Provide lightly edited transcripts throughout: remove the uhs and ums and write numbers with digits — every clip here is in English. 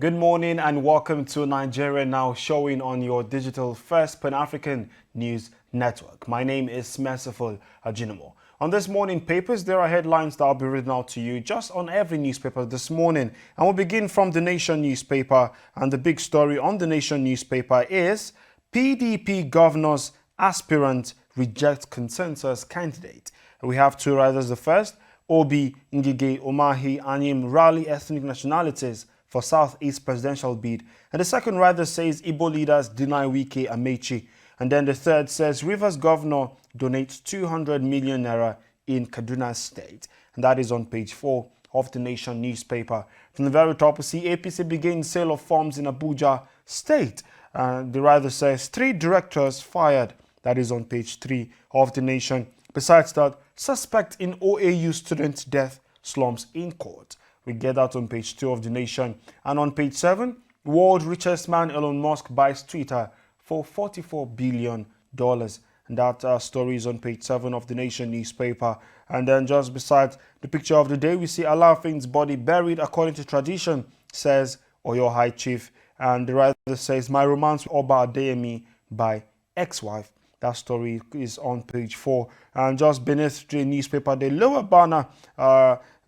Good morning and welcome to Nigeria Now, showing on your digital first Pan-African news network. My name is Merciful Ajinomo. On this morning papers, there are headlines that I'll be reading out to you just on every newspaper this morning. And we'll begin from the Nation newspaper. And the big story on the Nation newspaper is PDP governors aspirant reject consensus candidate. We have two riders. The first, Obi Ngige Umahi Anyim rally ethnic nationalities for Southeast presidential bid. And the second rider says Igbo leaders deny Wike Amechi. And then the third says Rivers governor donates 200 million naira in Kaduna State. And that is on page 4 of the Nation newspaper. From the very top, we see APC begins sale of farms in Abuja State. The rider says 3 directors fired. That is on page 3 of the Nation. Besides that, suspect in OAU student death slumps in court. We get that on page 2 of the Nation. And on page 7, world richest man Elon Musk buys Twitter for $44 billion. And that story is on page 7 of the Nation newspaper. And then just beside the picture of the day, we see Alaafin's body buried according to tradition, says Oyo High Chief. And the writer says, my romance with Oba Adeyemi by ex-wife. That story is on page 4. And just beneath the newspaper, the lower banner,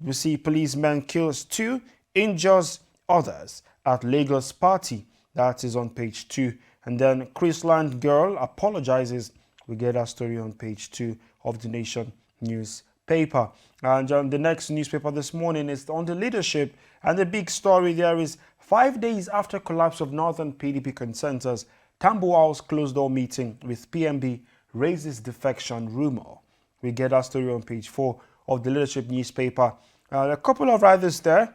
we see policeman kills 2, injures others at Lagos party. That is on page 2. And then Chrisland girl apologizes. We get that story on page 2 of the Nation newspaper. And the next newspaper this morning is on the leadership. And the big story there is 5 days after collapse of Northern PDP consensus, Tambuwal's closed-door meeting with PMB raises defection rumor. We get that story on page 4 of the leadership newspaper. A couple of riders there.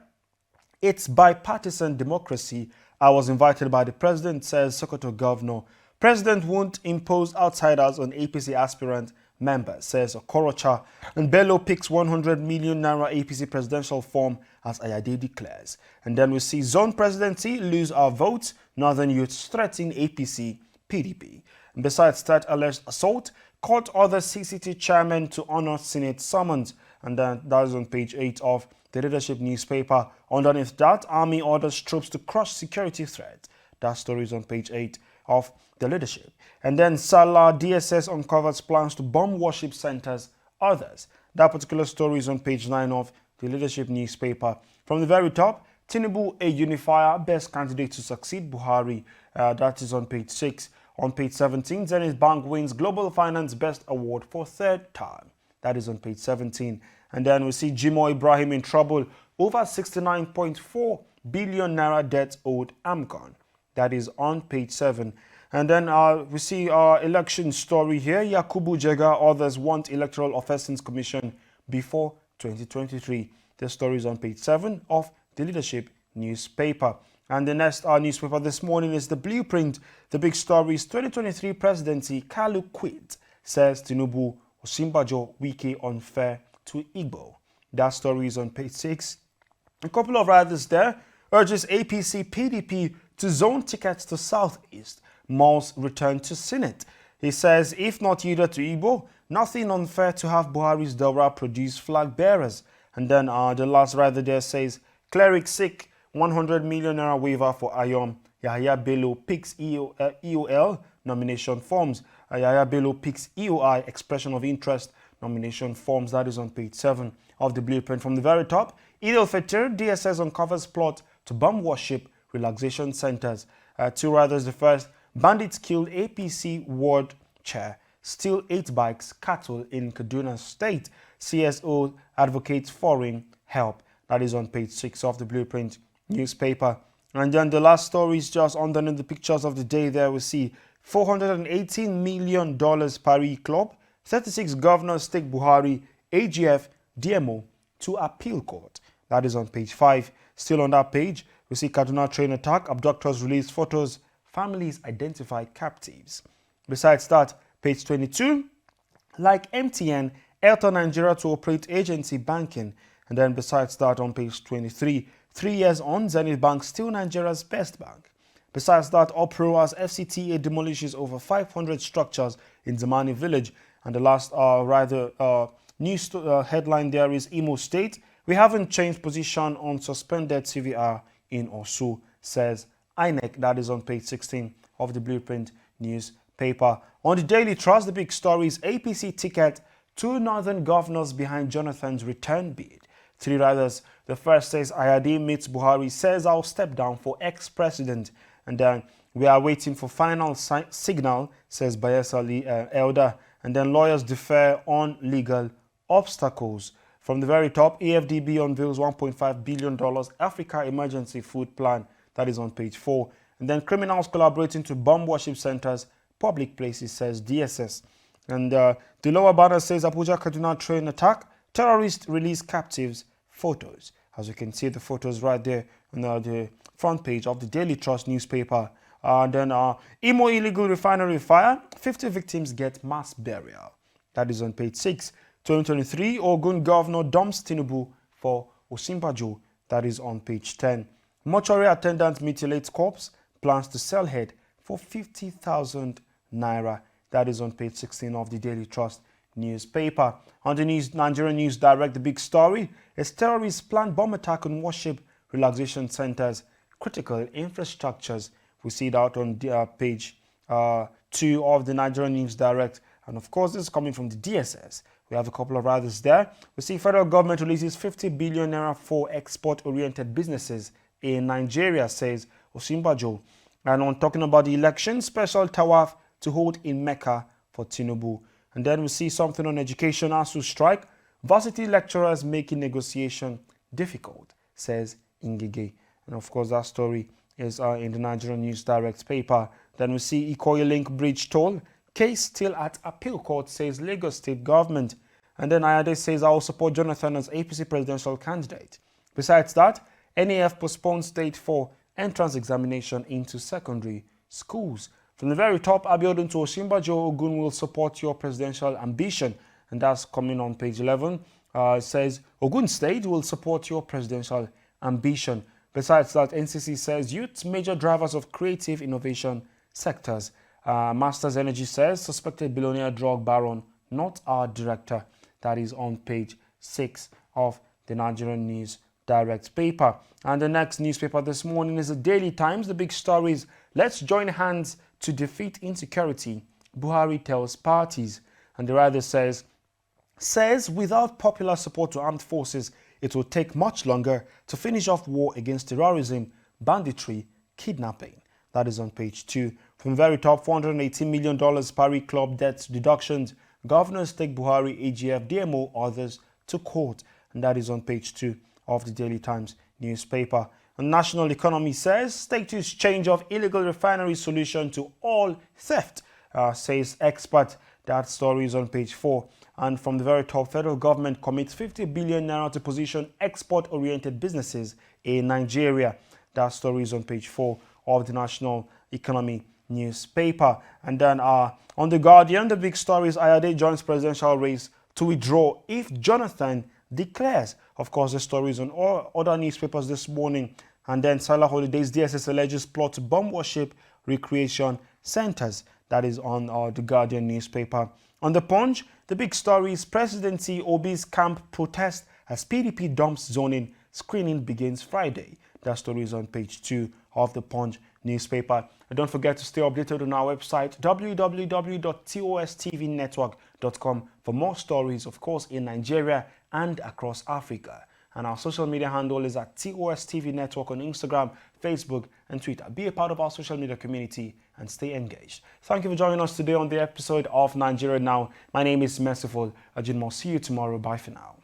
It's bipartisan democracy. I was invited by the president, says Sokoto governor. President won't impose outsiders on APC aspirant members, says Okorocha. And Bello picks 100 million naira APC presidential form, as Ayade declares. And then we see zone presidency, lose our votes. Northern youths threaten APC, PDP. And besides that alleged assault, court orders CCT chairman to honor Senate summons. And then that is on page 8 of the leadership newspaper. Underneath that, army orders troops to crush security threat. That story is on page 8 of the leadership. And then Salah DSS uncovers plans to bomb worship centers, others. That particular story is on page 9 of the leadership newspaper. From the very top, Tinubu, a unifier, best candidate to succeed Buhari. That is on page 6. On page 17, Zenith Bank wins Global Finance Best Award for 3rd time. That is on page 17. And then we see Jimo Ibrahim in trouble over 69.4 billion naira debt owed AMCON. That is on page 7. And then we see our election story here. Yakubu Jega, others want Electoral Offences Commission before 2023. The story is on page 7 of the leadership newspaper. And the next newspaper this morning is the Blueprint. The big story is 2023 presidency, Kalu quit, says Tinubu, Osinbajo, Wike unfair to Igbo. That story is on page 6. A couple of riders there urges APC PDP to zone tickets to Southeast. Malls return to Senate. He says if not yielded to Igbo, nothing unfair to have Buhari's Daura produce flag bearers. And then the last rider there says cleric sick 100 million naira waiver for Ayom. Yahya Bello picks EOL nomination forms. Yahya Bello picks EOI expression of interest nomination forms. That is on page 7 of the Blueprint. From the very top, Eid al-Fitr, DSS uncovers plot to bomb worship relaxation centers. 2 riders. The first, bandits killed APC ward chair, steal 8 bikes, cattle in Kaduna State. CSO advocates foreign help. That is on page 6 of the Blueprint newspaper. And then the last story is just underneath the pictures of the day there. We see $418 million Paris Club. 36 governors take Buhari, AGF, DMO to appeal court. That is on page 5. Still on that page, we see Kaduna train attack, abductors release photos, families identify captives. Besides that, page 22, like MTN, Airtel Nigeria to operate agency banking. And then besides that, on page 23, 3 years on, Zenith Bank still Nigeria's best bank. Besides that, Opro as FCTA demolishes over 500 structures in Zamani village. And the last news headline there is Imo State. We haven't changed position on suspended CVR in Osu. says INEC. That is on page 16 of the Blueprint newspaper. On the Daily Trust, the big story is APC ticket, 2 northern governors behind Jonathan's return bid. 3 riders. The first says Ayade meets Buhari, says I'll step down for ex-president. And then we are waiting for final signal, says Bayelsa Elder. And then lawyers defer on legal obstacles. From the very top, AFDB unveils $1.5 billion Africa Emergency Food Plan. That is on page 4. And then criminals collaborating to bomb worship centers, public places, says DSS. And the lower banner says Abuja Kaduna train attack, terrorists release captives, photos. As you can see, the photos right there on the front page of the Daily Trust newspaper. Then Imo illegal refinery fire, 50 victims get mass burial. That is on page 6. 2023, Ogun governor dumps Tinubu for Osinbajo. That is on page 10. Mortuary attendant mutilates corpse, plans to sell head for 50,000 naira. That is on page 16 of the Daily Trust newspaper. On the Nigerian News Direct, the big story is terrorists plan bomb attack on worship relaxation centers, critical infrastructures. We see that on page 2 of the Nigerian News Direct. And of course, this is coming from the DSS. We have a couple of others there. We see federal government releases 50 billion naira for export-oriented businesses in Nigeria, says Osinbajo. And on talking about the election, special tawaf to hold in Mecca for Tinubu. And then we see something on education, ASU strike. Varsity lecturers making negotiation difficult, says Ngige. And of course, that story is in the Nigerian News Direct paper. Then we see Ikoyi Link Bridge toll. Case still at appeal court, says Lagos State government. And then Ayade says I will support Jonathan as APC presidential candidate. Besides that, NAF postpones date for entrance examination into secondary schools. From the very top, Abiodun to Osinbajo, Ogun will support your presidential ambition. And that's coming on page 11. It says Ogun State will support your presidential ambition. Besides that, NCC says youth major drivers of creative innovation sectors. Masters Energy says suspected billionaire drug baron, not our director. That is on page 6 of the Nigerian News Direct paper. And the next newspaper this morning is the Daily Times. The big story is let's join hands to defeat insecurity, Buhari tells parties. And the writer says without popular support to armed forces, it will take much longer to finish off war against terrorism, banditry, kidnapping. That is on page 2. From very top, $418 million Paris Club debt deductions. Governors take Buhari, AGF, DMO, others to court. And that is on page 2 of the Daily Times newspaper. The national economy says status change of illegal refinery solution to all theft, says expert. That story is on page 4. And from the very top, federal government commits 50 billion naira to position export-oriented businesses in Nigeria. That story is on page 4 of the national economy newspaper. And then on The Guardian, the big story is Ayade joins presidential race to withdraw if Jonathan declares. Of course, the story is on all other newspapers this morning. And then Salah Holidays, DSS alleges plot to bomb worship recreation centers. That is on The Guardian newspaper. On The Punch, the big story is presidency Obi's camp protest as PDP dumps zoning. Screening begins Friday. That story is on page 2 of The Punch newspaper. And don't forget to stay updated on our website, www.tostvnetwork.com, for more stories, of course, in Nigeria and across Africa. And our social media handle is at TOSTV Network on Instagram, Facebook, and Twitter. Be a part of our social media community and stay engaged. Thank you for joining us today on the episode of Nigeria Now. My name is Merciful Ajinmo. See you tomorrow. Bye for now.